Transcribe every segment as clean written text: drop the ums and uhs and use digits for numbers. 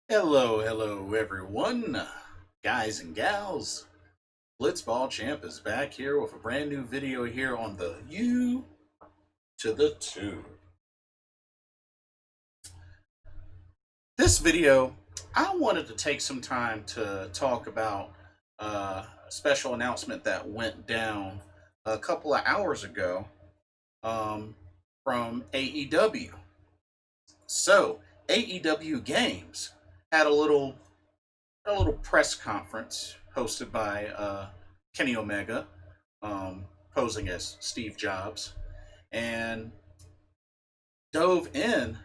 Hello everyone, guys and gals. Blitzball Champ is back here with a brand new video here on the U to the 2. This video, I wanted to take some time to talk about a special announcement that went down a couple of hours ago um, from AEW. So, AEW Games had a little press conference hosted by Kenny Omega, posing as Steve Jobs, and dove in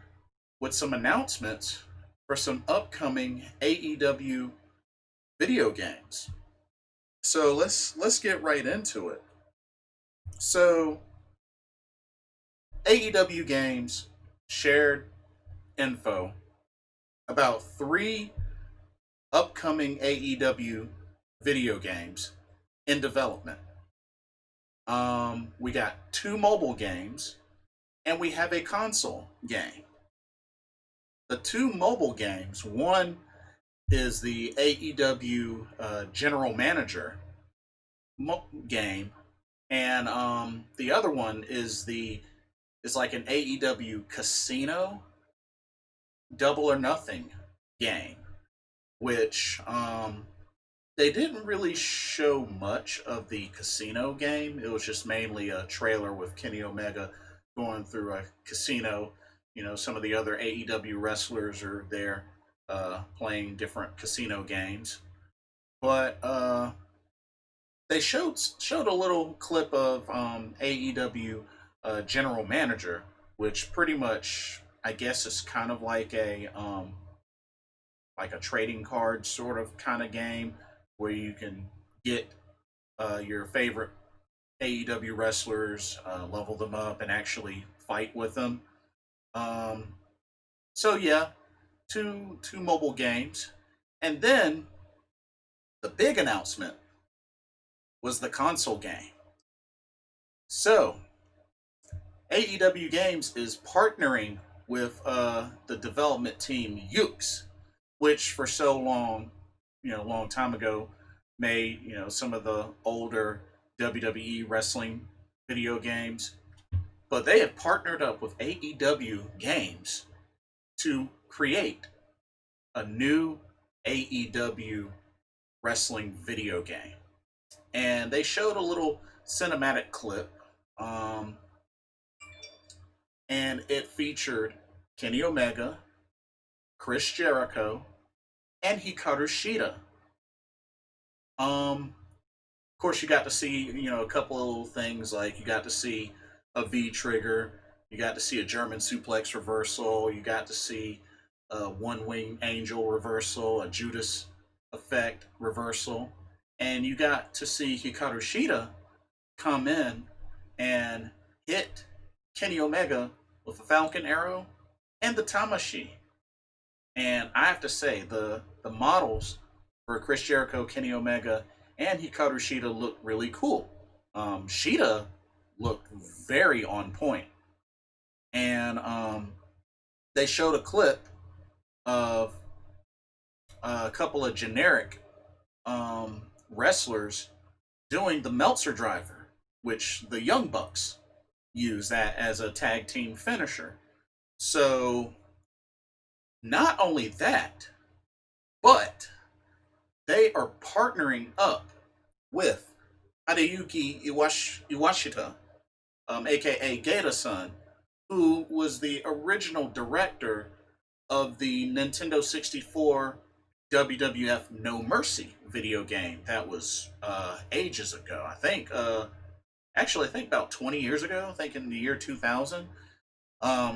with some announcements for some upcoming AEW video games. So let's get right into it. So AEW Games shared info about three upcoming AEW video games in development. We got two mobile games and we have a console game. The two mobile games, one is the AEW General Manager game, and the other one is like an AEW Casino Double or Nothing game, which they didn't really show much of the casino game. It was just mainly a trailer with Kenny Omega going through a casino. You know, some of the other AEW wrestlers are there playing different casino games. But they showed a little clip of AEW General Manager, which pretty much I guess is kind of like a trading card sort of kind of game where you can get your favorite AEW wrestlers, level them up, and actually fight with them. Um, so yeah, two mobile games, and then the big announcement was the console game. So AEW Games is partnering with the development team Ukes, which for so long, a long time ago, made some of the older WWE wrestling video games. But they have partnered up with AEW Games to create a new AEW wrestling video game. And they showed a little cinematic clip, um, and it featured Kenny Omega, Chris Jericho, and Hikaru Shida. Of course, you got to see a couple of little things, like you got to see a V trigger, you got to see a German suplex reversal, you got to see a one wing angel reversal, a Judas effect reversal, and you got to see Hikaru Shida come in and hit Kenny Omega with a Falcon Arrow and the Tamashi. And I have to say, the models for Chris Jericho, Kenny Omega, and Hikaru Shida look really cool. Shida looked very on point. And they showed a clip of a couple of generic wrestlers doing the Meltzer driver, which the Young Bucks use that as a tag team finisher. So, not only that, but they are partnering up with Hideyuki Iwashita, aka Gaeta-san, who was the original director of the Nintendo 64 WWF No Mercy video game that was ages ago. I think about 20 years ago, I think in the year 2000.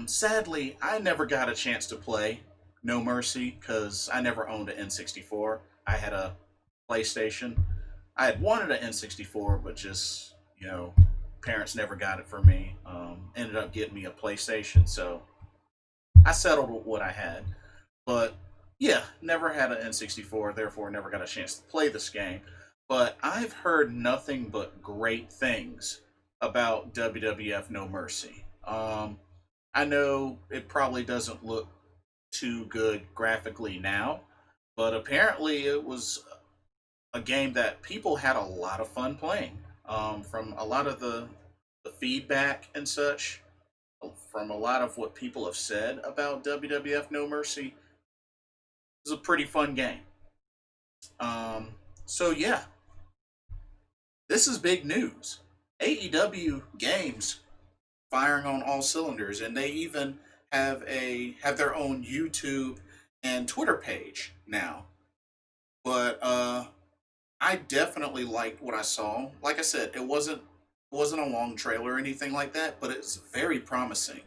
Sadly, I never got a chance to play No Mercy because I never owned an N64. I had a PlayStation. I had wanted an N64, but just, parents never got it for me. Ended up getting me a PlayStation, so I settled with what I had. But yeah, never had an N64, therefore never got a chance to play this game. But I've heard nothing but great things about WWF No Mercy. I know it probably doesn't look too good graphically now, but apparently it was a game that people had a lot of fun playing. From a lot of the feedback and such, from a lot of what people have said about WWF No Mercy, it was a pretty fun game. Um, so yeah, this is big news. AEW Games firing on all cylinders, and they even have their own YouTube and Twitter page now. But I definitely liked what I saw. Like I said, it wasn't a long trailer or anything like that, but it's very promising.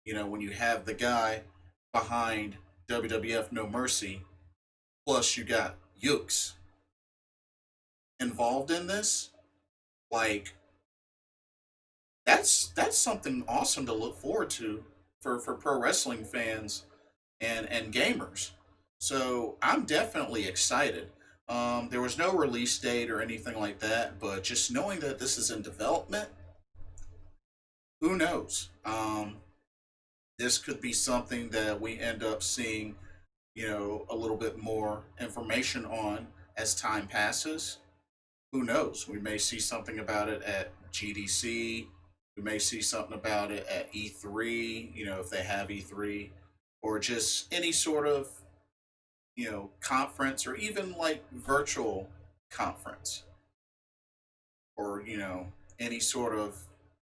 You know, when you have the guy behind WWF No Mercy, plus you got Yooks involved in this, like that's something awesome to look forward to for pro wrestling fans and gamers. So I'm definitely excited. There was no release date or anything like that, but just knowing that this is in development, who knows? This could be something that we end up seeing, a little bit more information on as time passes. Who knows? We may see something about it at GDC. We may see something about it at E3, if they have E3, or just any sort of, conference, or even like virtual conference, or, any sort of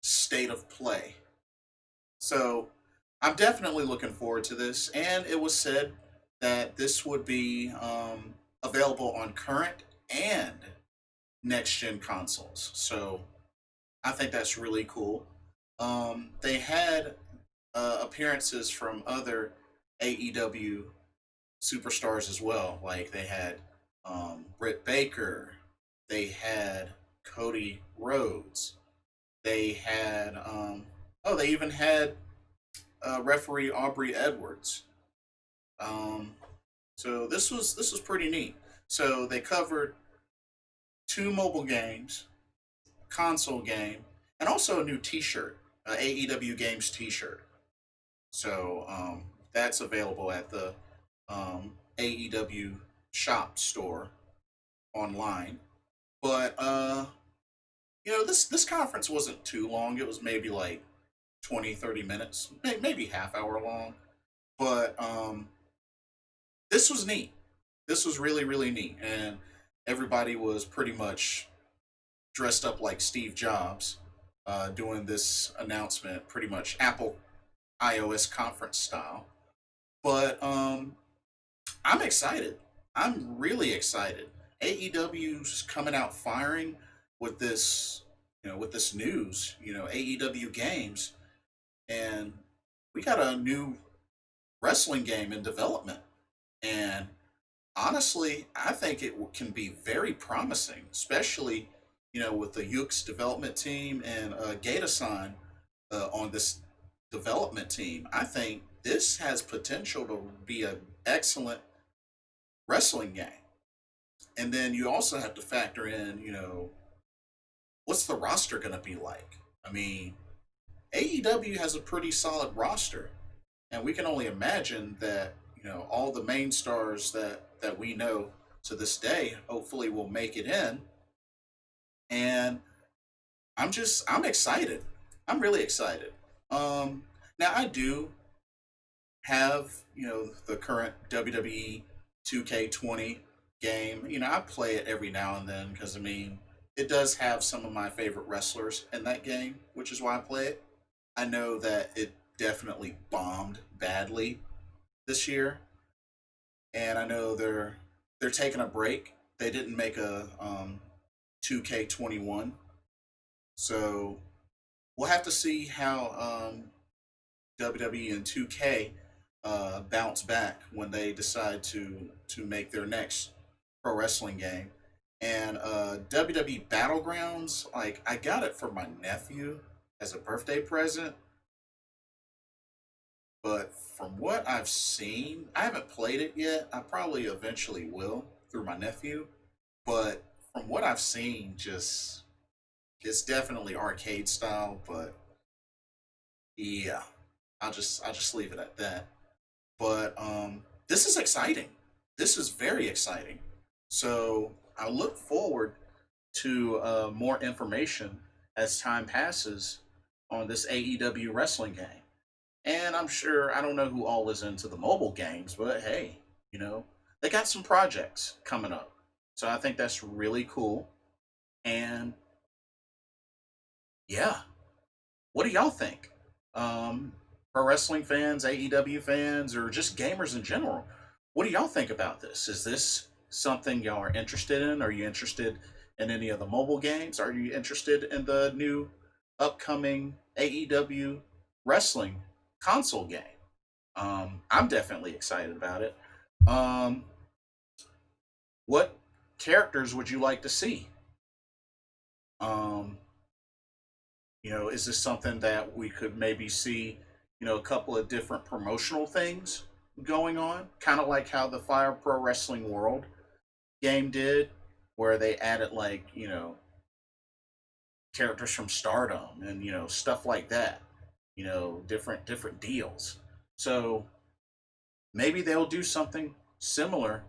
state of play. So I'm definitely looking forward to this. And it was said that this would be available on current and next gen consoles. So I think that's really cool. They had appearances from other AEW superstars as well. Like they had Britt Baker, they had Cody Rhodes, they had they even had referee Aubrey Edwards. Um, so this was pretty neat. So they covered two mobile games, console game, and also a new T-shirt, AEW Games T-shirt. So that's available at the AEW shop store online. But this conference wasn't too long. It was maybe like 20, 30 minutes, maybe half hour long. But this was neat. This was really, really neat. And everybody was pretty much dressed up like Steve Jobs, doing this announcement, pretty much Apple iOS conference style. But I'm excited. I'm really excited. AEW's coming out firing with this, with this news. AEW Games, and we got a new wrestling game in development. And honestly, I think it can be very promising, especially with the Yuke's development team and Gata-san on this development team. I think this has potential to be an excellent wrestling game. And then you also have to factor in, what's the roster going to be like? I mean, AEW has a pretty solid roster, and we can only imagine that all the main stars that we know to this day hopefully will make it in. And I'm excited. I'm really excited. Now I do have the current WWE 2K20 game. I play it every now and then because I mean it does have some of my favorite wrestlers in that game, which is why I play it. I know that it definitely bombed badly this year, and I know they're taking a break. They didn't make a 2K21, so we'll have to see how WWE and 2K bounce back when they decide to make their next pro wrestling game. And WWE Battlegrounds, like I got it for my nephew as a birthday present, but from what I've seen, I haven't played it yet. I probably eventually will through my nephew, but from what I've seen, just it's definitely arcade style. But yeah, I'll just leave it at that. But this is exciting. This is very exciting. So I look forward to more information as time passes on this AEW wrestling game. And I'm sure, I don't know who all is into the mobile games, but hey, you know, they got some projects coming up. So I think that's really cool. And yeah, what do y'all think? Um, Pro wrestling fans, AEW fans, or just gamers in general, what do y'all think about this? Is this something y'all are interested in? Are you interested in any of the mobile games? Are you interested in the new upcoming AEW wrestling console game? I'm definitely excited about it. Um, what characters would you like to see? Um, is this something that we could maybe see, a couple of different promotional things going on? Kind of like how the Fire Pro Wrestling World game did, where they added, like, characters from Stardom and, stuff like that, different deals. So maybe they'll do something similar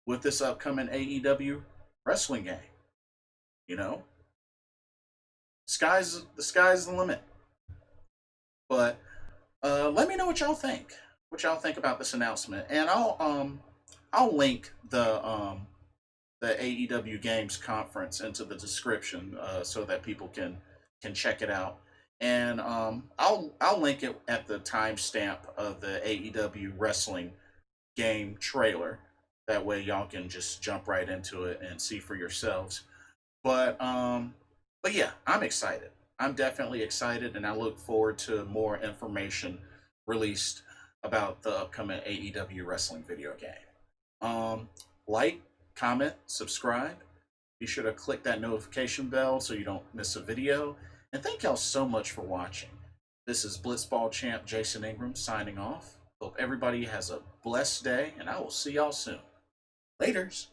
with this upcoming AEW wrestling game. You know, the sky's the limit. But let me know what y'all think. What y'all think about this announcement, and I'll link the AEW Games conference into the description so that people can check it out. And I'll link it at the timestamp of the AEW Wrestling Game trailer. That way, y'all can just jump right into it and see for yourselves. But but yeah, I'm excited. I'm definitely excited, and I look forward to more information released about the upcoming AEW wrestling video game. Like, comment, subscribe. Be sure to click that notification bell so you don't miss a video. And thank y'all so much for watching. This is Blitzball Champ Jason Ingram signing off. Hope everybody has a blessed day, and I will see y'all soon. Laters.